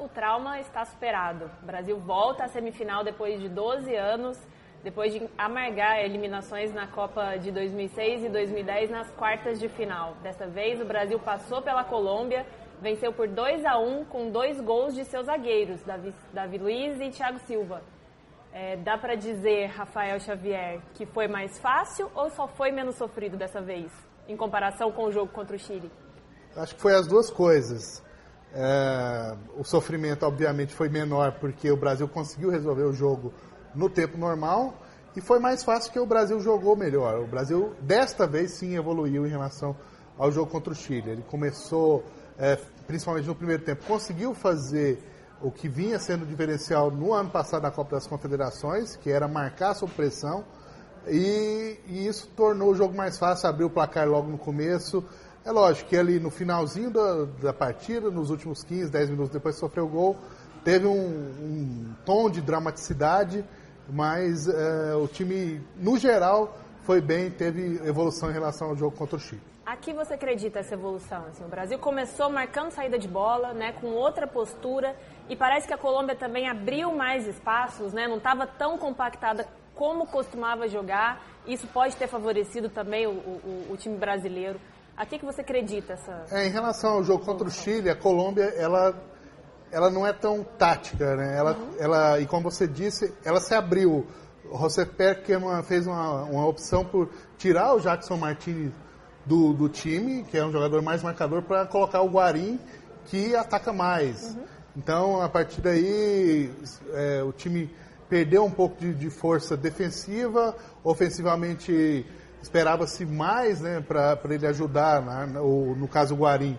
o trauma está superado. O Brasil volta à semifinal depois de 12 anos, depois de amargar eliminações na Copa de 2006 e 2010 nas quartas de final. Dessa vez, o Brasil passou pela Colômbia, venceu por 2-1 com 2 gols de seus zagueiros, Davi Luiz e Thiago Silva. Dá para dizer, Rafael Xavier, que foi mais fácil ou só foi menos sofrido dessa vez, em comparação com o jogo contra o Chile? Acho que foi as duas coisas. O sofrimento, obviamente, foi menor porque o Brasil conseguiu resolver o jogo no tempo normal e foi mais fácil que o Brasil jogou melhor. O Brasil, desta vez, sim, evoluiu em relação ao jogo contra o Chile. Ele começou, principalmente no primeiro tempo, conseguiu fazer o que vinha sendo diferencial no ano passado na Copa das Confederações, que era marcar sob pressão, e isso tornou o jogo mais fácil, abriu o placar logo no começo. É lógico que ali no finalzinho da partida, nos últimos 15, 10 minutos depois que sofreu o gol, teve um tom de dramaticidade, mas o time, no geral, foi bem, teve evolução em relação ao jogo contra o Chile. Aqui você acredita essa evolução? Assim, o Brasil começou marcando saída de bola, né, com outra postura, e parece que a Colômbia também abriu mais espaços, né, não estava tão compactada como costumava jogar. Isso pode ter favorecido também o time brasileiro. A que você acredita? Em relação ao jogo contra o Chile, a Colômbia, ela não é tão tática, né? E como você disse, ela se abriu. O José Perkerman fez uma opção por tirar o Jackson Martínez do time, que é um jogador mais marcador, para colocar o Guarín, que ataca mais. Então, a partir daí, o time perdeu um pouco de força defensiva. Ofensivamente, esperava-se mais, né, para ele ajudar, no caso o Guarín,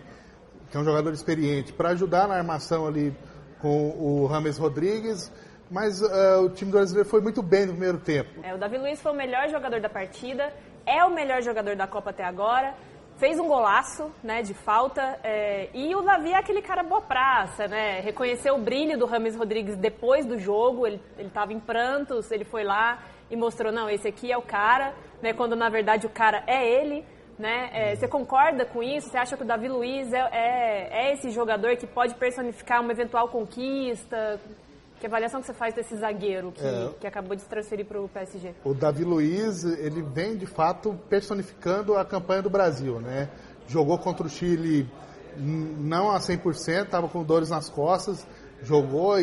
que é um jogador experiente, para ajudar na armação ali com o James Rodrigues. Mas o time brasileiro foi muito bem no primeiro tempo. O Davi Luiz foi o melhor jogador da partida, é o melhor jogador da Copa até agora, fez um golaço, né, de falta, e o Davi é aquele cara boa praça, né, reconheceu o brilho do James Rodrigues depois do jogo, ele estava em prantos, ele foi lá e mostrou, não, esse aqui é o cara, né, quando na verdade o cara é ele, né, você concorda com isso? Você acha que o Davi Luiz é esse jogador que pode personificar uma eventual conquista? Que avaliação que você faz desse zagueiro que acabou de se transferir para o PSG? O Davi Luiz, ele vem de fato personificando a campanha do Brasil, né? Jogou contra o Chile não a 100%, estava com dores nas costas, jogou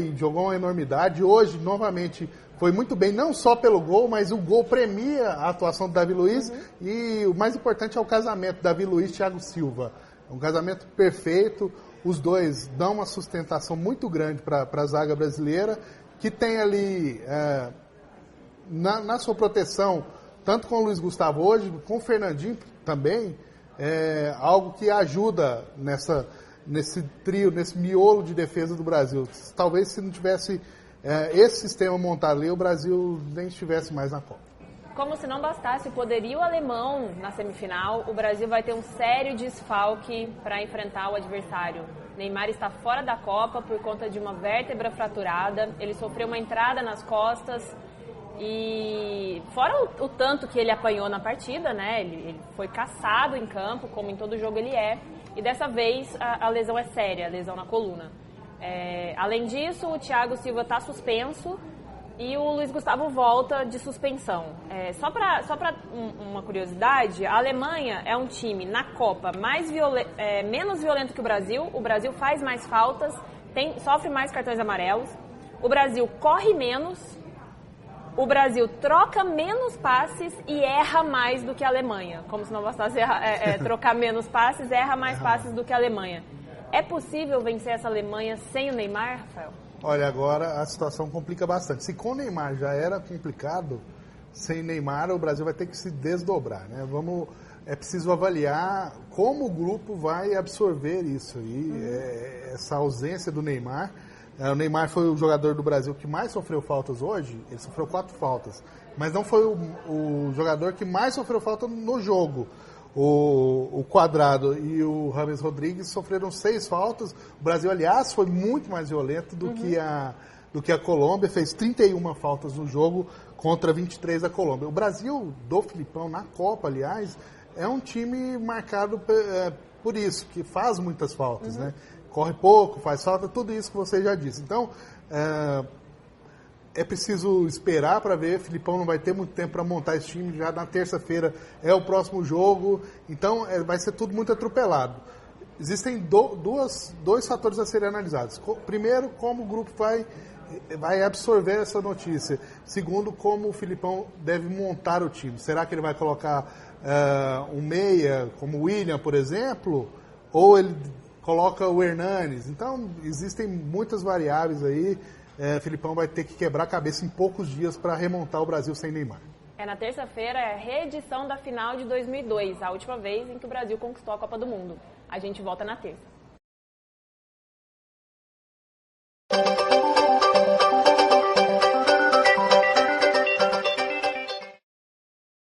uma enormidade. Hoje, novamente, foi muito bem, não só pelo gol, mas o gol premia a atuação do Davi Luiz. E o mais importante é o casamento, Davi Luiz e Thiago Silva. É um casamento perfeito. Os dois dão uma sustentação muito grande para a zaga brasileira, que tem ali, na sua proteção, tanto com o Luiz Gustavo hoje, com o Fernandinho também, algo que ajuda nesse trio, nesse miolo de defesa do Brasil. Talvez se não tivesse esse sistema montado ali, o Brasil nem estivesse mais na Copa. Como se não bastasse o poderio alemão na semifinal, o Brasil vai ter um sério desfalque para enfrentar o adversário. Neymar está fora da Copa por conta de uma vértebra fraturada. Ele sofreu uma entrada nas costas e fora o tanto que ele apanhou na partida, né? Ele foi caçado em campo, como em todo jogo ele é. E dessa vez a lesão é séria, a lesão na coluna. Além disso, o Thiago Silva está suspenso. E o Luiz Gustavo volta de suspensão. Só para uma curiosidade, a Alemanha é um time na Copa menos violento que o Brasil faz mais faltas, sofre mais cartões amarelos, o Brasil corre menos, o Brasil troca menos passes e erra mais do que a Alemanha. Como se não bastasse trocar menos passes, erra mais passes do que a Alemanha. É possível vencer essa Alemanha sem o Neymar, Rafael? Olha, agora a situação complica bastante. Se com o Neymar já era complicado, sem Neymar o Brasil vai ter que se desdobrar, né? É preciso avaliar como o grupo vai absorver isso aí, essa ausência do Neymar. O Neymar foi o jogador do Brasil que mais sofreu faltas hoje, ele sofreu 4 faltas, mas não foi o jogador que mais sofreu falta no jogo. O Quadrado e o James Rodrigues sofreram 6 faltas. O Brasil, aliás, foi muito mais violento do que a Colômbia. Fez 31 faltas no jogo contra 23 da Colômbia. O Brasil, do Filipão, na Copa, aliás, é um time marcado por isso, que faz muitas faltas, né? corre pouco, faz falta, tudo isso que você já disse. Então, é preciso esperar para ver. Filipão não vai ter muito tempo para montar esse time. Já na terça-feira é o próximo jogo. Então, vai ser tudo muito atropelado. Existem dois fatores a serem analisados. Primeiro, como o grupo vai absorver essa notícia. Segundo, como o Filipão deve montar o time. Será que ele vai colocar um meia, como o William, por exemplo? Ou ele coloca o Hernanes? Então, existem muitas variáveis aí. Filipão vai ter que quebrar a cabeça em poucos dias para remontar o Brasil sem Neymar. Na terça-feira é a reedição da final de 2002, a última vez em que o Brasil conquistou a Copa do Mundo. A gente volta na terça.